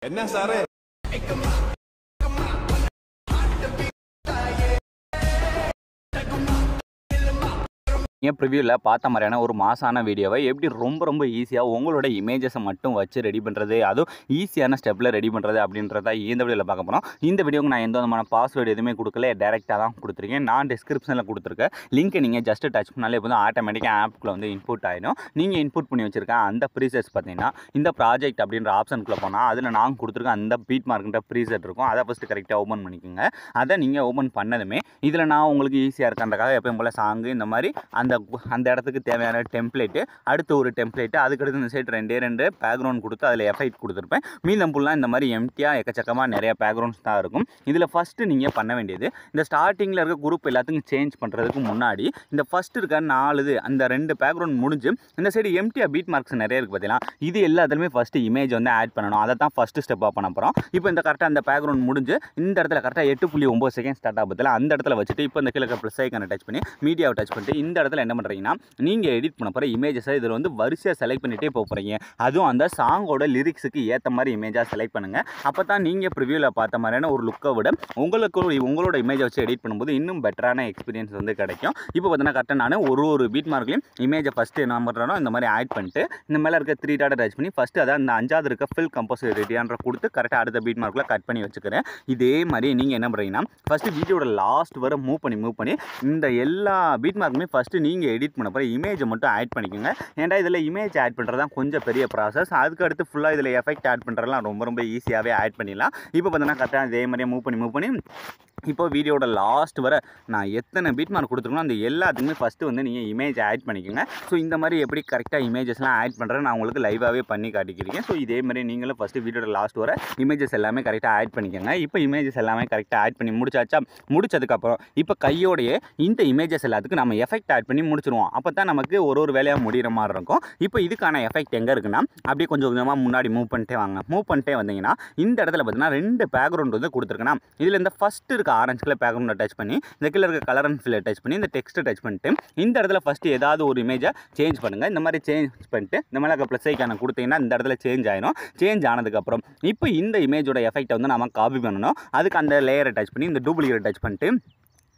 என்ன சாரே ப்ரிவியூவில் பார்த்த மாதிரியான ஒரு மாசான வீடியோவை எப்படி ரொம்ப ஈஸியாக உங்களோட இமேஜஸை மட்டும் வச்சு ரெடி பண்ணுறது, அதுவும் ஈஸியான ஸ்டெப்பில் ரெடி பண்ணுறது அப்படின்றத இந்த வீடியோவில் பார்க்க போகிறோம். இந்த வீடியோக்கு நான் எந்த விதமான பாஸ்வேர்டு எதுவுமே கொடுக்கல, டேரெக்டாக தான் கொடுத்துருக்கேன். நான் டிஸ்கிரிப்ஷனில் கொடுத்துருக்கேன் லிங்க்கை நீங்கள் ஜஸ்ட்டு டச் பண்ணாலே இப்போ ஆட்டோமேட்டிக்காக ஆப்புக்குள்ளே வந்து இன்புட் ஆகிடும். நீங்கள் இன்புட் பண்ணி வச்சுருக்கேன் அந்த ப்ரீசெட்ஸ் பார்த்தீங்கன்னா இந்த ப்ராஜெக்ட் அப்படின்ற ஆப்ஷனுக்குள்ளே போனால் அதில் நான் கொடுத்துருக்கேன் அந்த பீட் மார்க்குன்ற ப்ரீசெட் இருக்கும். அதை ஃபஸ்ட்டு கரெக்டாக ஓப்பன் பண்ணிக்கோங்க. அதை நீங்கள் ஓப்பன் பண்ணதுமே இதில் நான் உங்களுக்கு ஈஸியாக இருக்கின்றக்காக எப்பயும் போல் சாங்கு இந்த மாதிரி அந்த இடத்துக்கு தேவையான டெம்ப்ளேட்டு, அடுத்து ஒரு டெம்ப்ளேட்டு, அதுக்கடுத்து இந்த சைடு ரெண்டு பேக்ரவுண்ட் கொடுத்து அதில் எஃபெக்ட் கொடுத்துருப்பேன். மீதம் ஃபுல்லாக இந்த மாதிரி எம்டியாக எக்கச்சக்கமாக நிறைய பேக்ரவுண்ட்ஸ் தான் இருக்கும். இதில் ஃபஸ்ட்டு நீங்கள் பண்ண வேண்டியது, இந்த ஸ்டார்டிங்கில் இருக்க குரூப் எல்லாத்துக்கும் சேஞ்ச் பண்ணுறதுக்கு முன்னாடி இந்த ஃபஸ்ட்டு இருக்க 4 அந்த 2 பேக்ரவுண்ட் முடிஞ்சு இந்த சைடு எம்டியாக பீட் மார்க்ஸ் நிறைய இருக்குது பார்த்தீங்கன்னா, இது எல்லாத்துலேயுமே ஃபஸ்ட்டு இமேஜ் வந்து ஆட் பண்ணணும். அதை தான் ஃபஸ்ட்டு ஸ்டெப்பாக பண்ண போகிறோம். இப்போ இந்த கரெக்டாக அந்த பேக்ரவுண்ட் முடிஞ்சு இந்த இடத்துல கரெக்டாக 8.9 செகண்ட் ஸ்டார்ட் ஆகுதில்ல, அந்த இடத்துல வச்சுட்டு இப்போ இந்த கீழே ப்ளஸ் ஐக்கானை டச் பண்ணி மீடியாவை டச் பண்ணிட்டு இந்த இடத்துல என்ன பண்ணுறீங்கன்னா, நீங்கள் எடிட் பண்ண போகிற இமேஜஸை இதில் வந்து வரிசையாக செலக்ட் பண்ணிகிட்டே போகிறீங்க. அதுவும் அந்த சாங்கோட லிரிக்ஸுக்கு ஏற்ற மாதிரி இமேஜாக செலக்ட் பண்ணுங்கள். அப்போ தான் நீங்கள் ப்ரிவியூவில் பார்த்த மாதிரியான ஒரு லுக்கை விட உங்களோட இமேஜை வச்சு எடிட் பண்ணும்போது இன்னும் பெட்டரான எக்ஸ்பீரியன்ஸ் வந்து கிடைக்கும். இப்போ பார்த்தீங்கன்னா கரெக்டாக நான் ஒரு பீட் மார்க்லையும் இமேஜை ஃபஸ்ட்டு என்ன பண்ணுறோம் இந்த மாதிரி ஆட் பண்ணிட்டு இந்த மேலே இருக்க 3 டாட்டை டச் பண்ணி ஃபஸ்ட்டு அதான் அந்த 5வது இருக்க ஃபில் கம்போசிட்டியான்ற கொடுத்து கரெக்டாக அடுத்த பீட் மார்க்கில் கட் பண்ணி வச்சுக்கிறேன். இதே மாதிரி நீங்கள் என்ன பண்ணுறீங்கன்னா ஃபஸ்ட்டு வீடியோட லாஸ்ட் வரை மூவ் பண்ணி இந்த எல்லா பீட் மார்க்குமே ஃபஸ்ட்டு நீங்கள் எடிட் பண்ண போகிற இமேஜை மட்டும் ஆட் பண்ணிக்கோங்க. ஏன்டா இதில் இமேஜ் ஆட் பண்ணுறது தான் கொஞ்சம் பெரிய ப்ராசஸ். அதுக்கு அடுத்து ஃபுல்லாக இதில் எஃபெக்ட் ஆட் பண்ணுறதுலாம் ரொம்ப ஈஸியாகவே ஆட் பண்ணிடலாம். இப்போ பார்த்தீங்கன்னா கரெக்டாக இதே மாதிரியே மூவ் பண்ணி இப்போ வீடியோட லாஸ்ட் வரை நான் எத்தனை பீட் மார்க் கொடுத்துருக்கணும் அந்த எல்லாத்துக்குமே ஃபஸ்ட்டு வந்து நீங்கள் இமேஜ் ஆட் பண்ணிக்கோங்க. ஸோ இந்த மாதிரி எப்படி கரெக்டாக இமேஜஸ்லாம் ஆட் பண்ணுறேன் நான் உங்களுக்கு லைவாகவே பண்ணி காட்டிக்கிறேன். ஸோ இதே மாதிரி நீங்களும் ஃபஸ்ட்டு வீடியோட லாஸ்ட் வரை இமேஜஸ் எல்லாமே கரெக்டாக ஆட் பண்ணிக்கோங்க. இப்போ இமேஜஸ் எல்லாமே கரெக்டாக ஆட் பண்ணி முடிச்சதுக்கப்புறம் இப்போ கையோடைய இந்த இமேஜஸ் எல்லாத்துக்கும் நம்ம எஃபெக்ட் ஆட் பண்ணி முடிச்சிருவோம். அப்போ தான் நமக்கு ஒரு வேலையாக முடிகிற மாதிரி இருக்கும். இப்போ இதுக்கான எஃபெக்ட் எங்கே இருக்குன்னா, அப்படியே கொஞ்சமாக முன்னாடி மூவ் பண்ணிட்டே வந்தீங்கன்னா இந்த இடத்துல பார்த்தீங்கன்னா 2 பேக்ரவுண்ட் வந்து கொடுத்துருக்கேன்னா, இதில் இந்த ஃபஸ்ட்டு இருக்க ஆரஞ்சு கலர் பேக்ரவுண்டை டச் பண்ணி இந்த கீழே இருக்க கலர் அண்ட் ஃபில்லை டச் பண்ணி இந்த டெக்ஸ்ட்டை டச் பண்ணிட்டு இந்த இடத்துல ஃபஸ்ட்டு ஏதாவது ஒரு இமேஜை சேஞ்ச் பண்ணுங்கள். இந்த மாதிரி சேஞ்ச் பண்ணிட்டு இந்த மேலே ப்ளஸ் ஐக்கானை கொடுத்தீங்கன்னா இந்த இடத்துல சேஞ்ச் ஆகிடும். சேஞ்ச் ஆனதுக்கப்புறம் இப்போ இந்த இமேஜோட எஃபெக்ட்டை வந்து நம்ம காப்பி பண்ணணும். அதுக்கு அந்த லேயரை டச் பண்ணி இந்த டூப்ளிகேட் டச் பண்ணிட்டு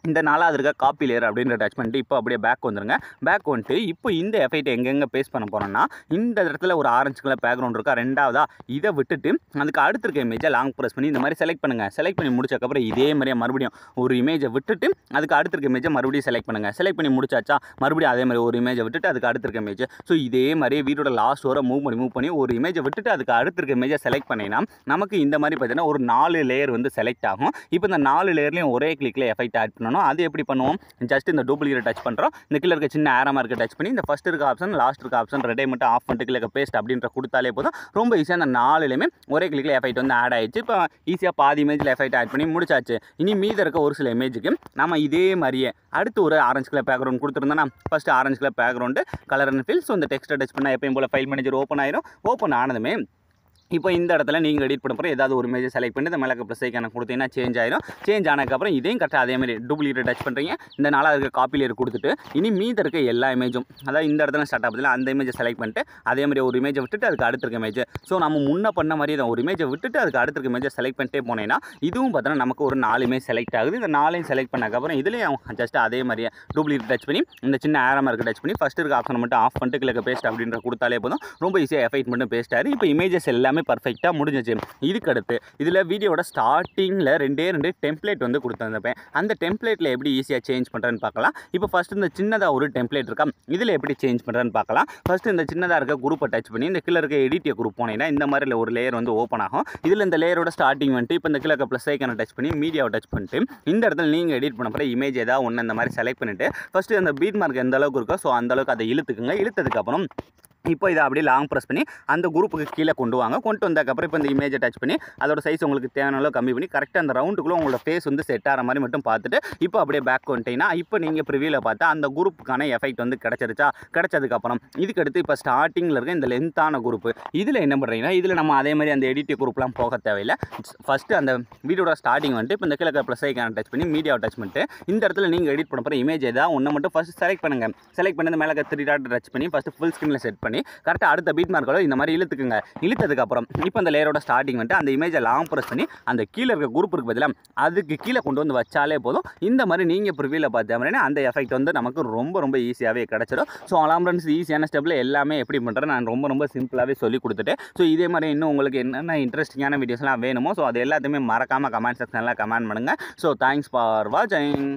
இந்த 4வது இருக்க காப்பி லேயர் அப்படின்ற டச் பண்ணிட்டு இப்போ அப்படியே பேக் வந்துருங்க. பேக் வந்துட்டு இப்போ இந்த எஃபெக்ட்டை எங்கெங்கே பேஸ்ட் பண்ண போகிறோன்னா, இந்த இடத்துல ஒரு ஆரஞ்சு கலர் பேக்ரவுண்ட் இருக்கா, 2வதா இதை விட்டுட்டு அதுக்கு அடுத்து இருக்க இமேஜை லாங் ப்ரெஸ் பண்ணி இந்த மாதிரி செலக்ட் பண்ணுங்கள். செலக்ட் பண்ணி முடிச்சக்கப்புறம் இதே மாதிரியே மறுபடியும் ஒரு இமேஜை விட்டுட்டு அதுக்கு அடுத்து இருக்க இமேஜை மறுபடியும் செலக்ட் பண்ணுங்கள். செலக்ட் பண்ணி முடிச்சாச்சா மறுபடியும் அதே மாதிரி ஒரு இமேஜை விட்டுட்டு அதுக்கு அடுத்து இருக்க இமேஜ். ஸோ இதே மாதிரி வீடியோட லாஸ்ட் வரை மூவ் பண்ணி ஒரு இமேஜை விட்டுட்டு அதுக்கு அடுத்து இருக்க இமேஜை செலக்ட் பண்ணிங்கன்னா நமக்கு இந்த மாதிரி பார்த்தீங்கன்னா ஒரு 4 லேயர் வந்து செலக்ட் ஆகும். இப்போ இந்த 4 லேயர்லையும் ஒரே கிளிக்கில் எஃபெக்ட் ஆட் பண்ணணும். அது எப்படி பண்ணுவோம், ஜஸ்ட் இந்த டூப்ளிகேட் டச் பண்ணுறோம். இந்த கீழே இருக்க சின்ன ஆரோ மார்க்கை டச் பண்ணி இந்த ஃபஸ்ட் இருக்க ஆப்ஷன் லாஸ்ட் இருக்க ஆப்ஷன் ரெண்டே மட்டும் ஆஃப் பண்ணிட்டு கீழே பேஸ்ட் அப்படின்ற கொடுத்தாலே போதும். ரொம்ப ஈஸியாக அந்த 4லையுமே ஒரே கிளிக்கில் எஃபெக்ட் வந்து ஆட் ஆயிடுச்சு. இப்போ ஈஸியாக பாதி இமேஜில் எஃபெக்ட் ஆட் பண்ணி முடிச்சாச்சு. இனி மீத இருக்க ஒரு சில இமேஜுக்கு நம்ம இதே மாதிரியே அடுத்து ஒரு ஆரஞ்சு கலர் பேக்ரவுண்ட் கொடுத்துருந்தோன்னா first orange colour background colour and fill. So இந்த டெக்ஸ்ட்டை டச் பண்ணால் எப்பயும் போல் ஃபைல் மேனேஜர் ஓப்பன் ஆயிரும். ஓப்பன் ஆனதுமே இப்போ இந்த இடத்துல நீங்கள் எடிட் பண்ண போகிற ஏதாவது ஒரு இமேஜை செலக்ட் பண்ணி இந்த மேலே ப்ளஸ் ஐக்கானை கொடுத்தீங்கன்னா சேஞ்ச் ஆயிடும். சேஞ்ச் ஆனதுக்கப்புறம் இதையும் கரெக்டாக அதே மாதிரி டூப்ளிகேட் டச் பண்ணுறீங்க. இந்த 4வது இருக்க காப்பி லேயர் கொடுத்துட்டு இனி மீத இருக்க எல்லா இமேஜும், அதாவது இந்த இடத்துல ஸ்டார்ட் ஆகுதுல அந்த இமேஜை செலக்ட் பண்ணிட்டு அதே மாதிரி ஒரு இமேஜை விட்டுட்டு அதுக்கு அடுத்து இருக்க இமேஜ். ஸோ நம்ம முன்ன பண்ண மாதிரி தான் ஒரு இமேஜை விட்டுட்டு அதுக்கு அடுத்து இருக்க இமேஜை செலக்ட் பண்ணிட்டே போனேன்னா இதுவும் பார்த்தோன்னா நமக்கு ஒரு 4 இமேஜ் செலக்ட் ஆகுது. இந்த 4ஐயும் செலக்ட் பண்ணக்கப்புறம் இதுலேயும் ஜஸ்ட் அதே மாதிரியே டூப்ளிகேட் டச் பண்ணி இந்த சின்ன ஆரோ மார்க்கை டச் பண்ணி ஃபஸ்ட்டு இருக்க ஆப்ஷன் மட்டும் ஆஃப் பண்ணிட்டு கிளிக் பேஸ்ட் அப்படின்ற கொடுத்தாலே போதும். ரொம்ப ஈஸியாக எஃபெக்ட் மட்டும் பேஸ்ட் ஆகுது. இப்போ இமேஜஸ் எல்லாமே பர்ஃபெக்டாக முடிஞ்சு. இதுக்கு அடுத்து இதில் வீடியோட ஸ்டார்டிங்கில் 2 டெம்ப்ளேட் வந்து கொடுத்துருப்பேன். அந்த டெம்ப்ளேட்டில் எப்படி ஈஸியாக சேஞ்ச் பண்ணுறேன்னு பார்க்கலாம். இப்போ ஃபஸ்ட்டு இந்த சின்னதாக ஒரு டெம்ப்ளேட் இருக்கா, இதில் எப்படி சேஞ்ச் பண்ணுறேன்னு பார்க்கலாம். ஃபஸ்ட்டு இந்த சின்னதாக இருக்க குரூப்பை டச் பண்ணி இந்த கீழே இருக்க எடிட்டிய குரூப் போனீங்கன்னா இந்த மாதிரி ஒரு லேயர் வந்து ஓப்பன் ஆகும். இதில் இந்த லேயரோட ஸ்டார்டிங் வந்துட்டு இப்போ இந்த கீழே இருக்க ப்ளஸ் ஐக்கானை டச் பண்ணி மீடியாவை டச் பண்ணிட்டு இந்த இடத்துல நீங்கள் எடிட் பண்ண போகிற இமேஜ் ஏதாவது ஒன்று இந்த மாதிரி செலக்ட் பண்ணிவிட்டு ஃபஸ்ட்டு அந்த பீட் மார்க் எந்த அளவுக்கு இருக்கோ ஸோ அந்த அளவுக்கு அதை இழுத்துக்குங்க. இழுத்ததுக்கப்புறம் இப்போ இதை அப்படியே லாங் ப்ரெஸ் பண்ணி அந்த குரூப்புக்கு கீழே கொண்டு வந்ததுக்கப்புறம் இப்போ இந்த இமேஜை டச் பண்ணி அதோட சைஸ் உங்களுக்கு தேவையான அளவு கம்மி பண்ணி கரெக்டாக அந்த ரவுண்டுக்குள்ளே உங்களோட ஃபேஸ் வந்து செட் ஆகிற மாதிரி மட்டும் பார்த்துட்டு இப்போ அப்படியே பேக் வந்துட்டீங்கன்னா இப்போ நீங்கள் ப்ரிவியூவில் பார்த்தா அந்த குரூப்புக்கான எஃபெக்ட் வந்து கிடச்சதுக்கப்புறம் இதுக்கு அடுத்து இப்போ ஸ்டார்டிங்கில் இருக்க இந்த லென்த்தான குரூப்பு இதில் என்ன பண்ணுறீங்கன்னா இதில் நம்ம அதே மாதிரி அந்த எடிட்டிவ் குரூப்லாம் போக தேவையில்லை. ஃபஸ்ட்டு அந்த வீடியோட ஸ்டார்டிங் வந்துட்டு இப்போ இந்த கீழே ப்ளஸ் ஐக்கான டச் பண்ணி மீடியாவை டச் பண்ணிட்டு இந்த இடத்துல நீங்கள் எடிட் பண்ண போகிற இமேஜ் ஏதாவது ஒன்று மட்டும் ஃபஸ்ட்டு செலக்ட் பண்ணுங்கள். செலக்ட் பண்ணி மேலே 3 டாட் டச் பண்ணி ஃபஸ்ட்டு ஃபுல் ஸ்க்ரீனில் செட் பண்ணி பண்ணி கரெக்டாக அடுத்த பீட் மார்க்கோட இந்த மாதிரி இழுத்துக்குங்க. இழுத்ததுக்கப்புறம் இப்போ அந்த லேயரோட ஸ்டார்டிங் வந்துட்டு அந்த இமேஜை லாங் ப்ரெஸ் பண்ணி அந்த கீழே இருக்க குரூப் இருக்கு பதிலாக அதுக்கு கீழே கொண்டு வந்து வச்சாலே போதும். இந்த மாதிரி நீங்கள் ப்ரிவியூவில் பார்த்த மாதிரினா அந்த எஃபெக்ட் வந்து நமக்கு ரொம்ப ரொம்ப ஈஸியாகவே கிடச்சிடும். ஸோ அலாம் ஃப்ரெண்ட்ஸ், ஈஸியான ஸ்டெப்பில் எல்லாமே எப்படி பண்ணுறேன் நான் ரொம்ப சிம்பிளாகவே சொல்லி கொடுத்துட்டேன். ஸோ இதே மாதிரி இன்னும் உங்களுக்கு என்னென்ன இன்ட்ரெஸ்டிங்கான வீடியோஸ்லாம் வேணுமோ ஸோ அது எல்லாத்தையுமே மறக்காமல் கமெண்ட் செக்ஷனில் கமெண்ட் பண்ணுங்கள். ஸோ தேங்க்ஸ் ஃபார் வாட்சிங்.